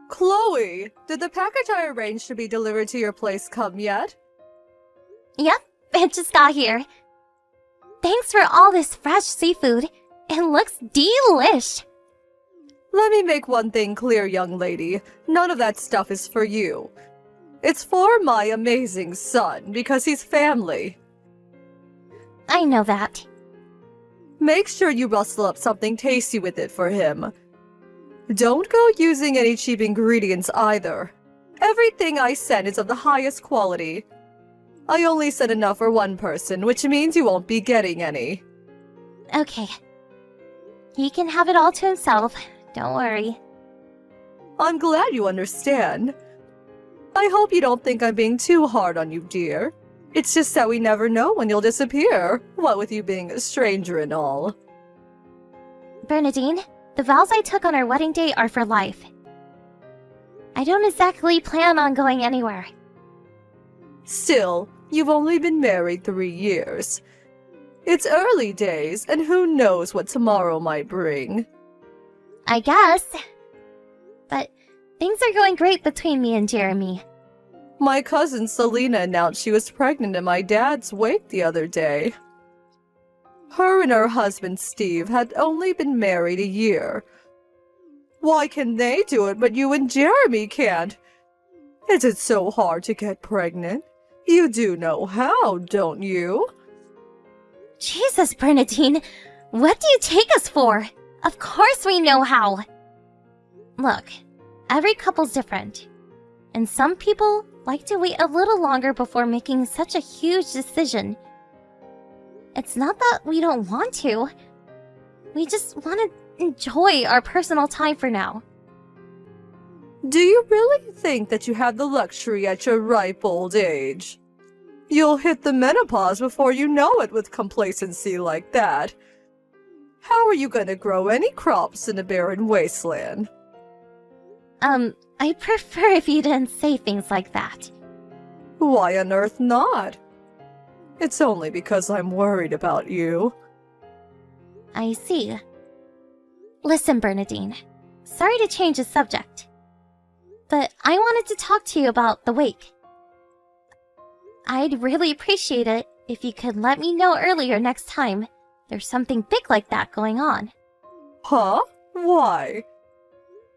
Chloe, did the package I arranged to be delivered to your place come yet? Yep, it just got here. Thanks for all this fresh seafood. It looks delish. Let me make one thing clear, young lady. None of that stuff is for you. It's for my amazing son, because he's family. I know that. Make sure you rustle up something tasty with it for him. Don't go using any cheap ingredients either. Everything I send is of the highest quality. I only sent enough for one person, which means you won't be getting any. Okay. He can have it all to himself. Don't worry. I'm glad you understand. I hope you don't think I'm being too hard on you, dear. It's just that we never know when you'll disappear, what with you being a stranger and all. Bernadine, the vows I took on our wedding day are for life. I don't exactly plan on going anywhere. Still, you've only been married 3 years. It's early days, and who knows what tomorrow might bring. I guess. But things are going great between me and Jeremy. My cousin Selena announced she was pregnant at my dad's wake the other day. Her and her husband Steve had only been married a year. Why can they do it, but you and Jeremy can't? Is it so hard to get pregnant? You do know how, don't you? Jesus, Bernadine, what do you take us for? Of course we know how. Look, every couple's different. And some people like to wait a little longer before making such a huge decision. It's not that we don't want to. We just want to enjoy our personal time for now. Do you really think that you have the luxury at your ripe old age? You'll hit the menopause before you know it with complacency like that. How are you going to grow any crops in a barren wasteland? I prefer if you didn't say things like that. Why on earth not? It's only because I'm worried about you. I see. Listen, Bernadine. Sorry to change the subject. But I wanted to talk to you about the wake. I'd really appreciate it if you could let me know earlier next time there's something big like that going on. Huh? Why?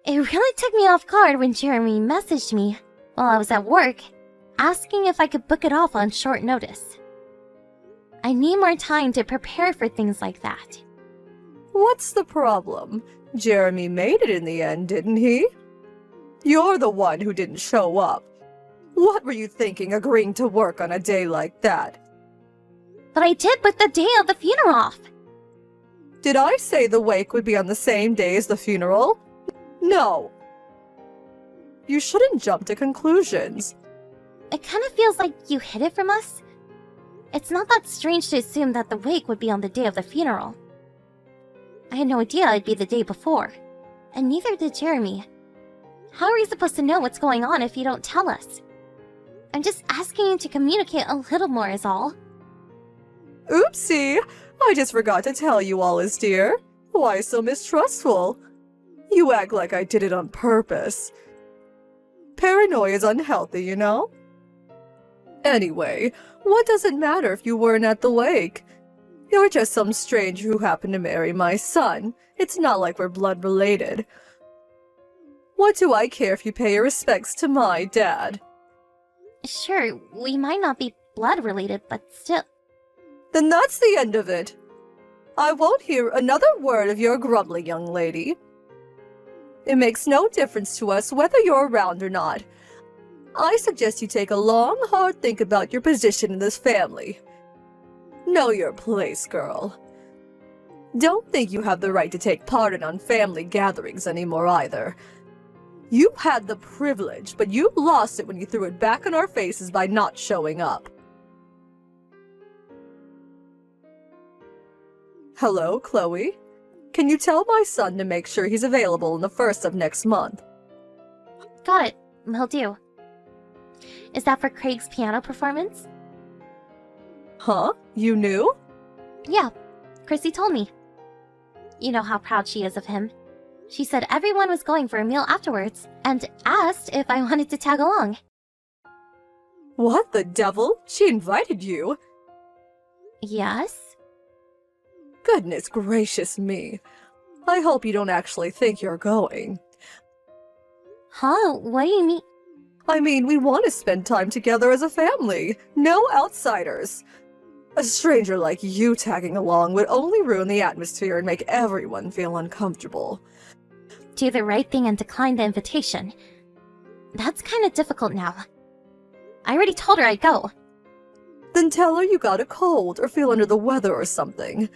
It really took me off guard when Jeremy messaged me while I was at work, asking if I could book it off on short notice. I need more time to prepare for things like that. What's the problem? Jeremy made it in the end, didn't he? You're the one who didn't show up. What were you thinking agreeing to work on a day like that? But I did book the day of the funeral off. Did I say the wake would be on the same day as the funeral? No. You shouldn't jump to conclusions. It kind of feels like you hid it from us. It's not that strange to assume that the wake would be on the day of the funeral. I had no idea it'd be the day before, and neither did Jeremy. How are we supposed to know what's going on if you don't tell us? I'm just asking you to communicate a little more is all. Oopsie! I just forgot to tell you all, dear. Why so mistrustful? You act like I did it on purpose. Paranoia is unhealthy, you know? Anyway, what does it matter if you weren't at the wake? You're just some stranger who happened to marry my son. It's not like we're blood related. What do I care if you pay your respects to my dad? Sure, we might not be blood related, but still. Then that's the end of it. I won't hear another word of your grumbling, young lady. It makes no difference to us whether you're around or not. I suggest you take a long, hard think about your position in this family. Know your place, girl. Don't think you have the right to take part in family gatherings anymore either. You had the privilege, but you lost it when you threw it back in our faces by not showing up. Hello, Chloe. Can you tell my son to make sure he's available on the 1st of next month? Got it. Will do. Is that for Craig's piano performance? Huh? You knew? Yeah, Chrissy told me. You know how proud she is of him. She said everyone was going for a meal afterwards and asked if I wanted to tag along. What the devil? She invited you? Yes? Goodness gracious me. I hope you don't actually think you're going. Huh? What do you mean? I mean, we want to spend time together as a family. No outsiders. A stranger like you tagging along would only ruin the atmosphere and make everyone feel uncomfortable. Do the right thing and decline the invitation. That's kind of difficult now. I already told her I'd go. Then tell her you got a cold or feel under the weather or something.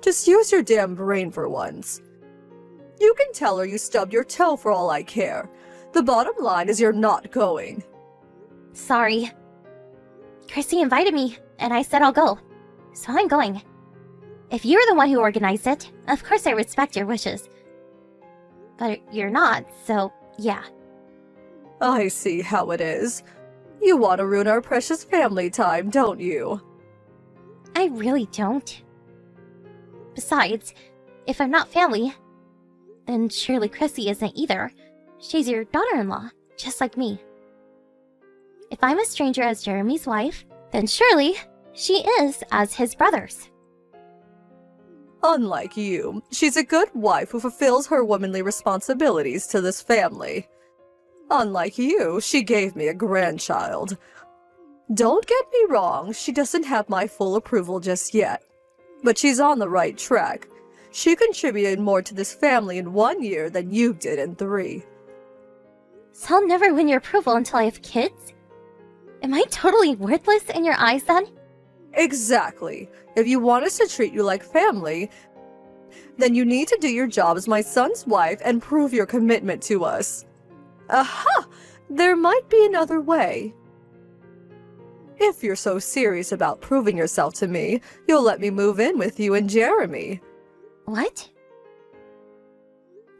Just use your damn brain for once. You can tell her you stubbed your toe for all I care. The bottom line is you're not going. Sorry. Chrissy invited me, and I said I'll go. So I'm going. If you were the one who organized it, of course I respect your wishes. But you're not, so yeah. I see how it is. You want to ruin our precious family time, don't you? I really don't. Besides, if I'm not family, then surely Chrissy isn't either. She's your daughter-in-law, just like me. If I'm a stranger as Jeremy's wife, then surely she is as his brother's. Unlike you, she's a good wife who fulfills her womanly responsibilities to this family. Unlike you, she gave me a grandchild. Don't get me wrong, she doesn't have my full approval just yet. But she's on the right track. She contributed more to this family in 1 year than you did in 3. So I'll never win your approval until I have kids? Am I totally worthless in your eyes then? Exactly. If you want us to treat you like family, then you need to do your job as my son's wife and prove your commitment to us. Aha! There might be another way. If you're so serious about proving yourself to me, you'll let me move in with you and Jeremy. What?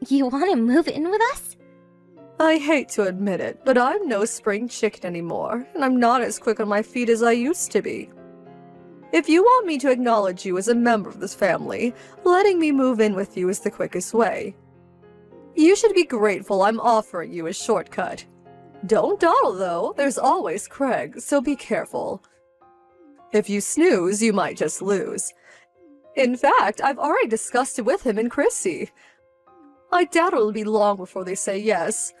You want to move in with us? I hate to admit it, but I'm no spring chicken anymore, and I'm not as quick on my feet as I used to be. If you want me to acknowledge you as a member of this family, letting me move in with you is the quickest way. You should be grateful I'm offering you a shortcut. Don't dawdle, though. There's always Craig, so be careful. If you snooze, you might just lose. In fact, I've already discussed it with him and Chrissy. I doubt it'll be long before they say yes.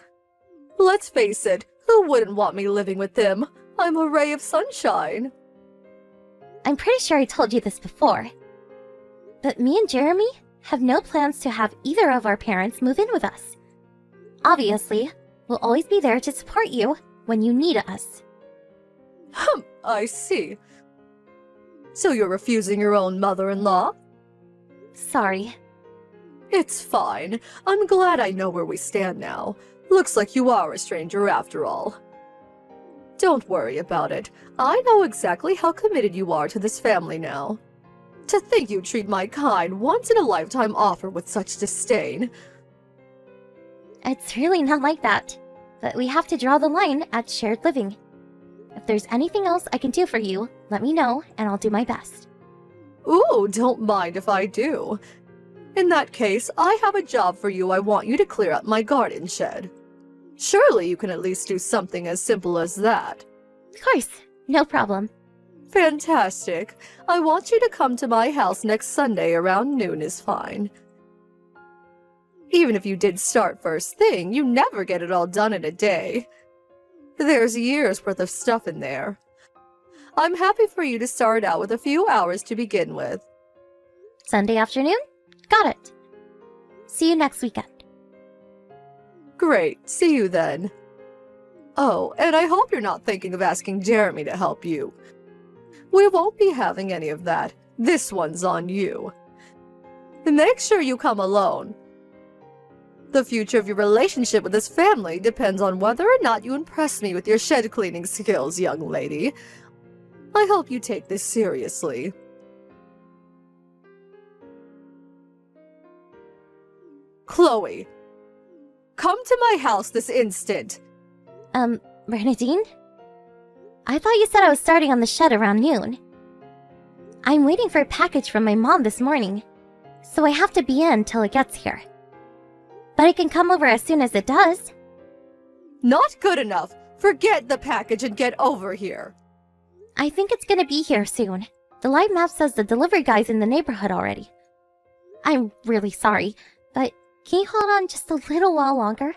Let's face it, who wouldn't want me living with them? I'm a ray of sunshine. I'm pretty sure I told you this before. But me and Jeremy have no plans to have either of our parents move in with us. Obviously, we'll always be there to support you when you need us. I see. So you're refusing your own mother-in-law? Sorry. It's fine. I'm glad I know where we stand now. Looks like you are a stranger after all. Don't worry about it. I know exactly how committed you are to this family now. To think you treat my kind, once-in-a-lifetime offer with such disdain. It's really not like that. But we have to draw the line at shared living. If there's anything else I can do for you, let me know and I'll do my best. Ooh, don't mind if I do. In that case, I have a job for you. I want you to clear up my garden shed. Surely you can at least do something as simple as that. Of course, no problem. Fantastic. I want you to come to my house next Sunday around noon is fine. Even if you did start first thing, you never get it all done in a day. There's years worth of stuff in there. I'm happy for you to start out with a few hours to begin with. Sunday afternoon? Got it. See you next weekend. Great. See you then. Oh, and I hope you're not thinking of asking Jeremy to help you. We won't be having any of that. This one's on you. Make sure you come alone. The future of your relationship with this family depends on whether or not you impress me with your shed cleaning skills, young lady. I hope you take this seriously. Chloe, come to my house this instant. Bernadine? I thought you said I was starting on the shed around noon. I'm waiting for a package from my mom this morning, so I have to be in till it gets here. but I can come over as soon as it does. Not good enough. Forget the package and get over here. I think it's gonna be here soon. The live map says the delivery guy's in the neighborhood already. I'm really sorry, but can you hold on just a little while longer?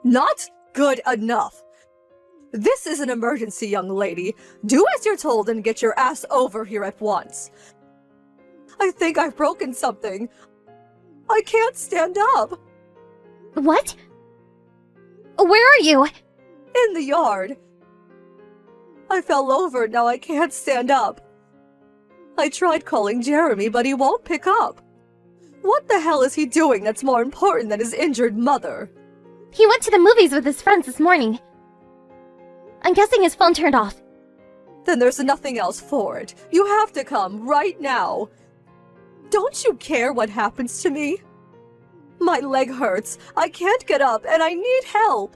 Not good enough. This is an emergency, young lady. Do as you're told and get your ass over here at once. I think I've broken something. I can't stand up. What? Where are you? In the yard. I fell over and now I can't stand up. I tried calling Jeremy, but he won't pick up. What the hell is he doing that's more important than his injured mother? He went to the movies with his friends this morning. I'm guessing his phone turned off. Then there's nothing else for it. You have to come right now. Don't you care what happens to me? My leg hurts. I can't get up and I need help.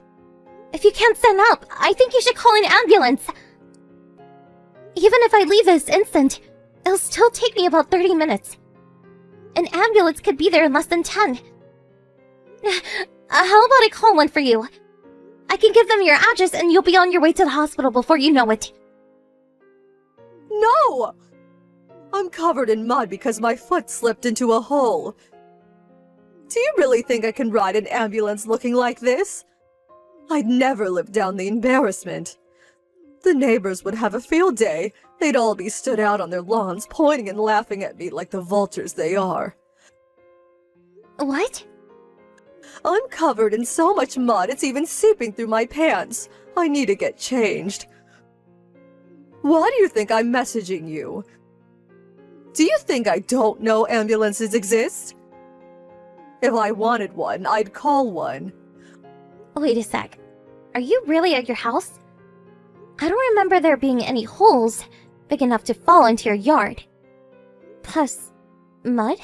If you can't stand up, I think you should call an ambulance. Even if I leave this instant, it'll still take me about 30 minutes. An ambulance could be there in less than 10. How about I call one for you? I can give them your address and you'll be on your way to the hospital before you know it. No! I'm covered in mud because my foot slipped into a hole. Do you really think I can ride an ambulance looking like this? I'd never live down the embarrassment. The neighbors would have a field day. They'd all be stood out on their lawns, pointing and laughing at me like the vultures they are. What? I'm covered in so much mud it's even seeping through my pants. I need to get changed. Why do you think I'm messaging you? Do you think I don't know ambulances exist? If I wanted one, I'd call one. Wait a sec. Are you really at your house? I don't remember there being any holes big enough to fall into your yard. Plus, mud?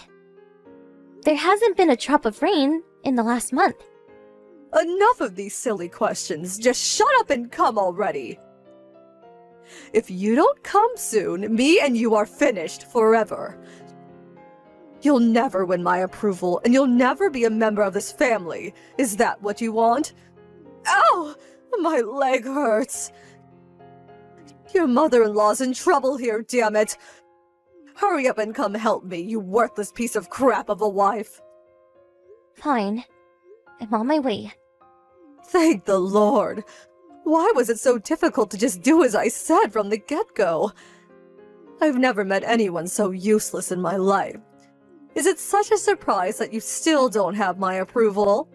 There hasn't been a drop of rain in the last month. Enough of these silly questions. Just shut up and come already. If you don't come soon, me and you are finished forever. You'll never win my approval, and you'll never be a member of this family. Is that what you want? Ow! My leg hurts. Your mother-in-law's in trouble here, damn it. Hurry up and come help me, you worthless piece of crap of a wife. Fine. I'm on my way. Thank the Lord. Why was it so difficult to just do as I said from the get-go? I've never met anyone so useless in my life. Is it such a surprise that you still don't have my approval?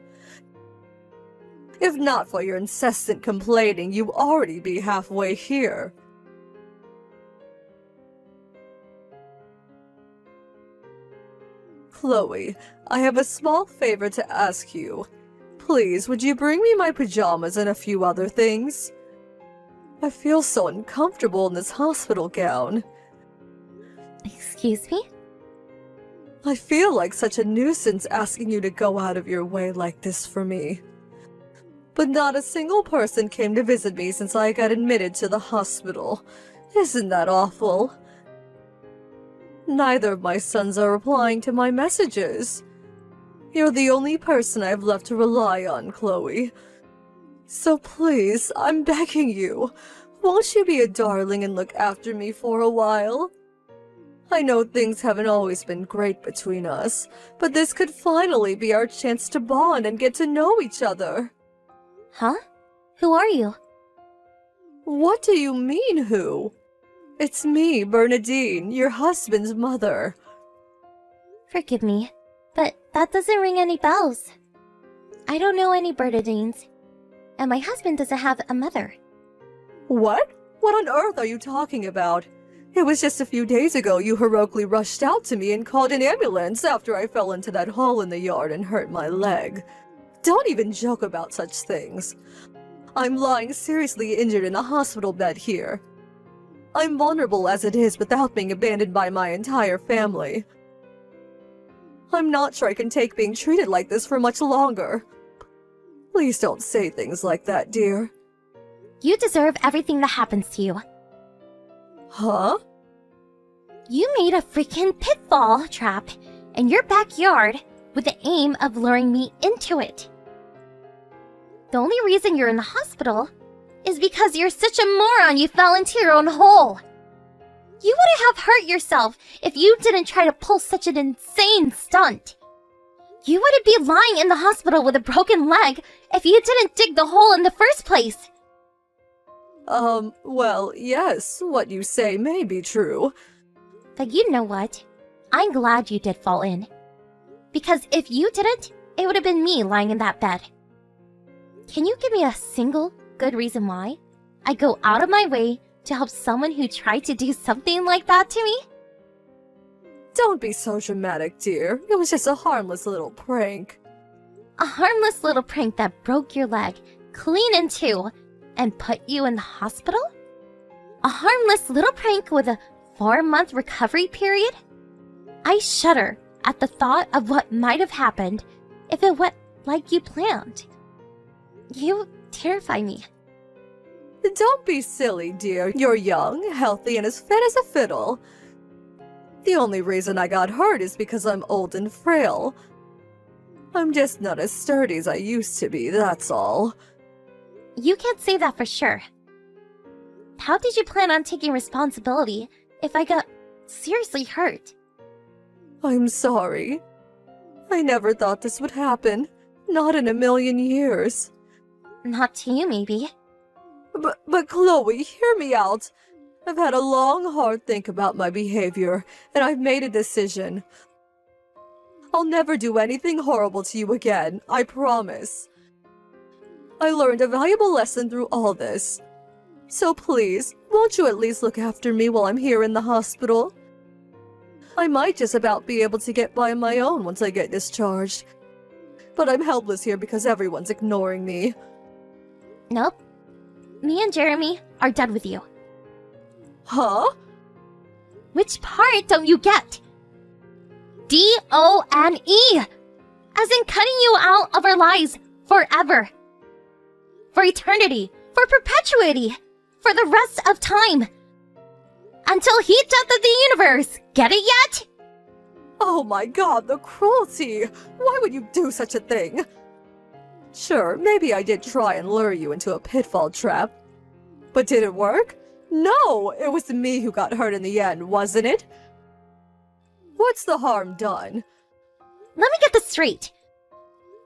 If not for your incessant complaining, you'd already be halfway here. Chloe, I have a small favor to ask you. Please, would you bring me my pajamas and a few other things? I feel so uncomfortable in this hospital gown. Excuse me? I feel like such a nuisance asking you to go out of your way like this for me. But not a single person came to visit me since I got admitted to the hospital. Isn't that awful? Neither of my sons are replying to my messages. You're the only person I've left to rely on, Chloe. So please, I'm begging you, won't you be a darling and look after me for a while? I know things haven't always been great between us, but this could finally be our chance to bond and get to know each other. Huh? Who are you? What do you mean, who? It's me, Bernadine, your husband's mother. Forgive me, but that doesn't ring any bells. I don't know any Bernadines, and my husband doesn't have a mother. What? What on earth are you talking about? It was just a few days ago you heroically rushed out to me and called an ambulance after I fell into that hole in the yard and hurt my leg. Don't even joke about such things. I'm lying seriously injured in a hospital bed here. I'm vulnerable as it is without being abandoned by my entire family. I'm not sure I can take being treated like this for much longer. Please don't say things like that, dear. You deserve everything that happens to you. Huh? You made a freaking pitfall trap in your backyard with the aim of luring me into it. The only reason you're in the hospital is because you're such a moron you fell into your own hole. You wouldn't have hurt yourself if you didn't try to pull such an insane stunt. You wouldn't be lying in the hospital with a broken leg if you didn't dig the hole in the first place. Well, yes, what you say may be true. But you know what? I'm glad you did fall in. Because if you didn't, it would have been me lying in that bed. Can you give me a single good reason why I go out of my way to help someone who tried to do something like that to me? Don't be so dramatic, dear. It was just a harmless little prank. A harmless little prank that broke your leg clean in two and put you in the hospital? A harmless little prank with a 4-month recovery period? I shudder at the thought of what might have happened if it went like you planned. You terrify me. Don't be silly, dear. You're young, healthy, and as fit as a fiddle. The only reason I got hurt is because I'm old and frail. I'm just not as sturdy as I used to be, that's all. You can't say that for sure. How did you plan on taking responsibility if I got seriously hurt? I'm sorry. I never thought this would happen. Not in a million years. Not to you, maybe. But Chloe, hear me out. I've had a long, hard think about my behavior, and I've made a decision. I'll never do anything horrible to you again, I promise. I learned a valuable lesson through all this. So please, won't you at least look after me while I'm here in the hospital? I might just about be able to get by on my own once I get discharged. But I'm helpless here because everyone's ignoring me. Nope. Me and Jeremy are done with you. Huh? Which part don't you get? D-O-N-E! As in cutting you out of our lives forever. For eternity. For perpetuity. For the rest of time. Until heat death of the universe. Get it yet? Oh my god, the cruelty! Why would you do such a thing? Sure, maybe I did try and lure you into a pitfall trap. But did it work? No, it was me who got hurt in the end, wasn't it? What's the harm done? Let me get this straight.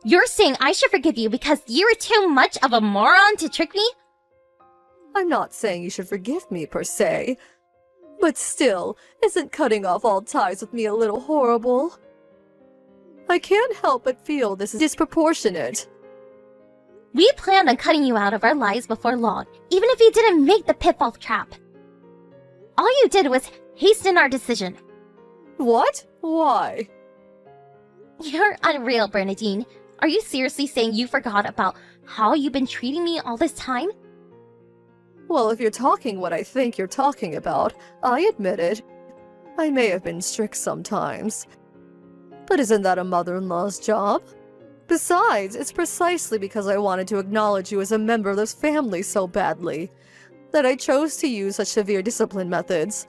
You're saying I should forgive you because you were too much of a moron to trick me? I'm not saying you should forgive me, per se. But still, isn't cutting off all ties with me a little horrible? I can't help but feel this is disproportionate. We planned on cutting you out of our lives before long, even if you didn't make the pitfall trap. All you did was hasten our decision. What? Why? You're unreal, Bernadine. Are you seriously saying you forgot about how you've been treating me all this time? Well, if you're talking what I think you're talking about, I admit it. I may have been strict sometimes. But isn't that a mother-in-law's job? Besides, it's precisely because I wanted to acknowledge you as a member of this family so badly that I chose to use such severe discipline methods.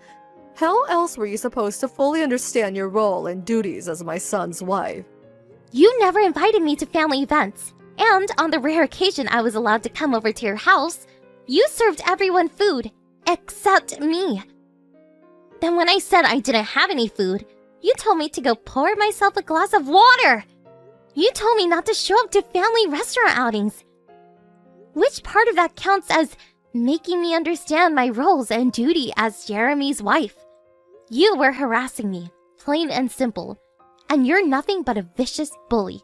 How else were you supposed to fully understand your role and duties as my son's wife? You never invited me to family events, and on the rare occasion I was allowed to come over to your house, you served everyone food, except me. Then when I said I didn't have any food, you told me to go pour myself a glass of water. You told me not to show up to family restaurant outings. Which part of that counts as making me understand my roles and duty as Jeremy's wife? You were harassing me, plain and simple, and you're nothing but a vicious bully.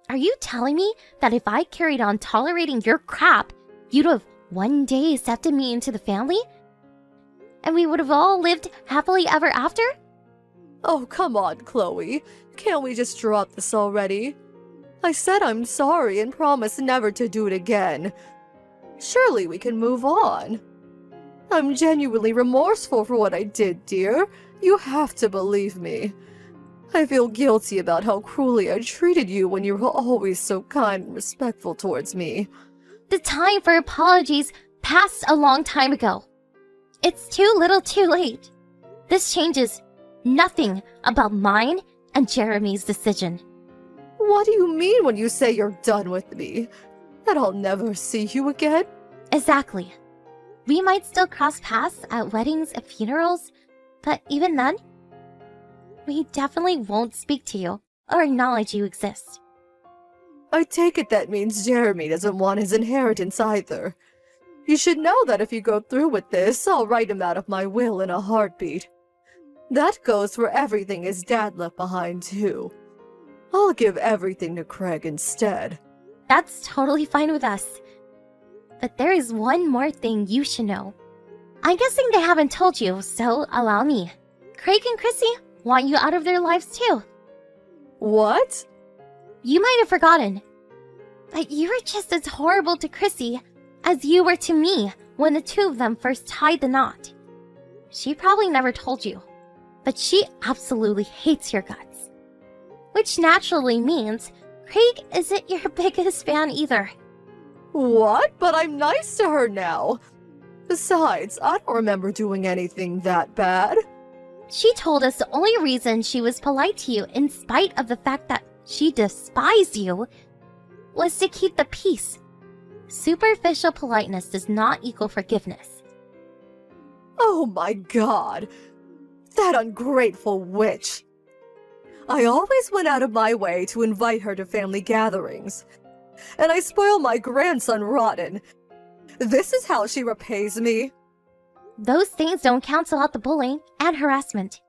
Are you telling me that if I carried on tolerating your crap, you'd have one day accepted me into the family? And we would have all lived happily ever after? Oh, come on, Chloe. Can't we just drop this already? I said I'm sorry and promise never to do it again. Surely we can move on. I'm genuinely remorseful for what I did, dear. You have to believe me. I feel guilty about how cruelly I treated you when you were always so kind and respectful towards me. The time for apologies passed a long time ago. It's too little too late. This changes nothing about mine and Jeremy's decision. What do you mean when you say you're done with me? That I'll never see you again? Exactly. We might still cross paths at weddings and funerals, but even then, we definitely won't speak to you or acknowledge you exist. I take it that means Jeremy doesn't want his inheritance either. You should know that if you go through with this, I'll write him out of my will in a heartbeat. That goes for everything his dad left behind, too. I'll give everything to Craig instead. That's totally fine with us. But there is one more thing you should know. I'm guessing they haven't told you, so allow me. Craig and Chrissy want you out of their lives too. What? You might have forgotten. But you were just as horrible to Chrissy as you were to me when the two of them first tied the knot. She probably never told you, but she absolutely hates your guts. Which naturally means Craig isn't your biggest fan either. What? But I'm nice to her now. Besides, I don't remember doing anything that bad. She told us the only reason she was polite to you, in spite of the fact that she despised you, was to keep the peace. Superficial politeness does not equal forgiveness. Oh my god. That ungrateful witch. I always went out of my way to invite her to family gatherings. And I spoil my grandson rotten. This is how she repays me. Those things don't cancel out the bullying and harassment.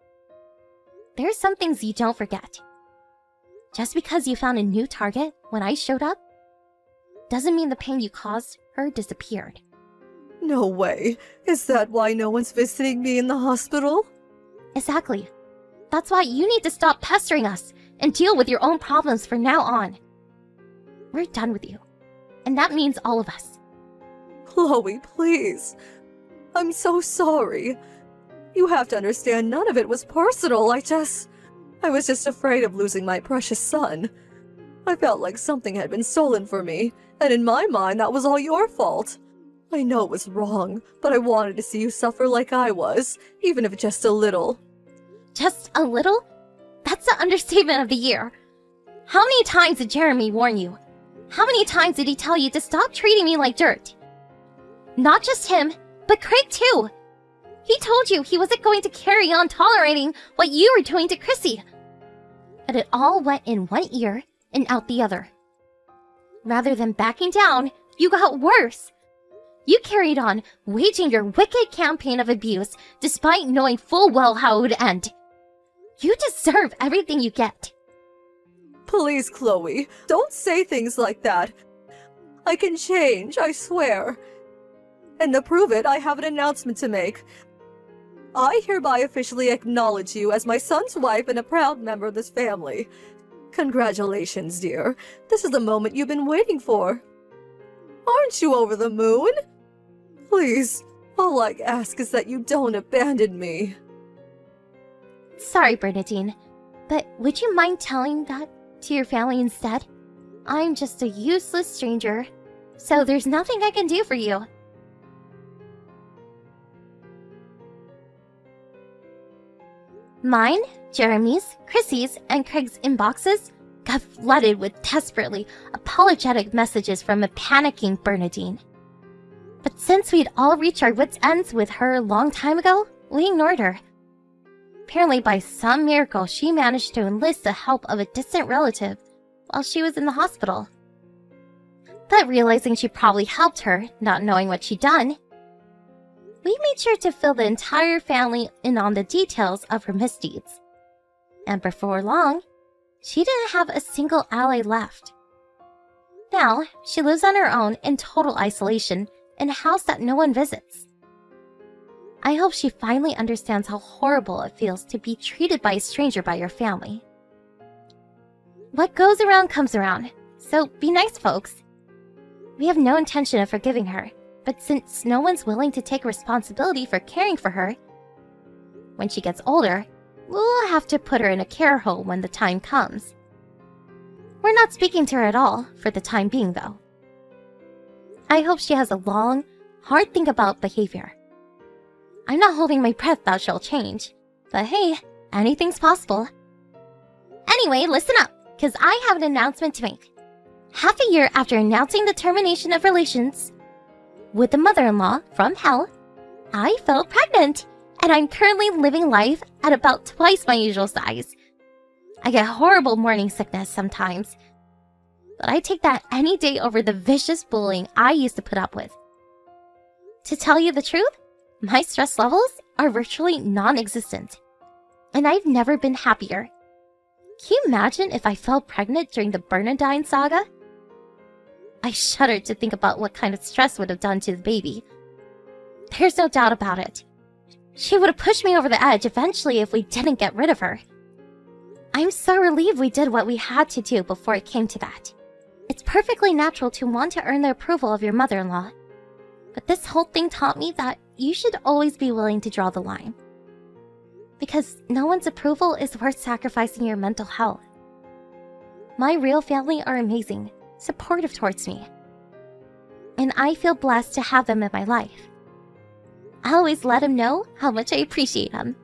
There's some things you don't forget. Just because you found a new target when I showed up, doesn't mean the pain you caused her disappeared. No way. Is that why no one's visiting me in the hospital? Exactly. That's why you need to stop pestering us and deal with your own problems from now on. We're done with you. And that means all of us. Chloe, please. I'm so sorry. You have to understand, none of it was personal. I was just afraid of losing my precious son. I felt like something had been stolen from me, and in my mind that was all your fault. I know it was wrong, but I wanted to see you suffer like I was, even if just a little. Just a little? That's the understatement of the year. How many times did Jeremy warn you? How many times did he tell you to stop treating me like dirt? Not just him, but Craig too. He told you he wasn't going to carry on tolerating what you were doing to Chrissy. But it all went in one ear and out the other. Rather than backing down, you got worse. You carried on, waging your wicked campaign of abuse despite knowing full well how it would end. You deserve everything you get. Please, Chloe, don't say things like that. I can change, I swear. And to prove it, I have an announcement to make. I hereby officially acknowledge you as my son's wife and a proud member of this family. Congratulations, dear. This is the moment you've been waiting for. Aren't you over the moon? Please, all I ask is that you don't abandon me. Sorry, Bernadine, but would you mind telling that to your family instead? I'm just a useless stranger, so there's nothing I can do for you. Mine, Jeremy's, Chrissy's, and Craig's inboxes got flooded with desperately apologetic messages from a panicking Bernadine. But since we'd all reached our wits' ends with her a long time ago, we ignored her. Apparently by some miracle, she managed to enlist the help of a distant relative while she was in the hospital. But realizing she probably helped her, not knowing what she'd done, we made sure to fill the entire family in on the details of her misdeeds. And before long, she didn't have a single ally left. Now, she lives on her own in total isolation in a house that no one visits. I hope she finally understands how horrible it feels to be treated by a stranger by your family. What goes around comes around, so be nice, folks. We have no intention of forgiving her, but since no one's willing to take responsibility for caring for her, when she gets older, we'll have to put her in a care home when the time comes. We're not speaking to her at all for the time being, though. I hope she has a long, hard think about behavior. I'm not holding my breath that she'll change, but hey, anything's possible. Anyway, listen up. because I have an announcement to make. Half a year after announcing the termination of relations with the mother-in-law from hell, I fell pregnant, and I'm currently living life at about twice my usual size. I get horrible morning sickness sometimes, but I take that any day over the vicious bullying I used to put up with. To tell you the truth, my stress levels are virtually non-existent, and I've never been happier. Can you imagine if I fell pregnant during the Bernadine saga? I shuddered to think about what kind of stress would have done to the baby. There's no doubt about it. She would have pushed me over the edge eventually if we didn't get rid of her. I'm so relieved we did what we had to do before it came to that. It's perfectly natural to want to earn the approval of your mother-in-law. But this whole thing taught me that you should always be willing to draw the line. Because no one's approval is worth sacrificing your mental health. My real family are amazing, supportive towards me. And I feel blessed to have them in my life. I always let them know how much I appreciate them.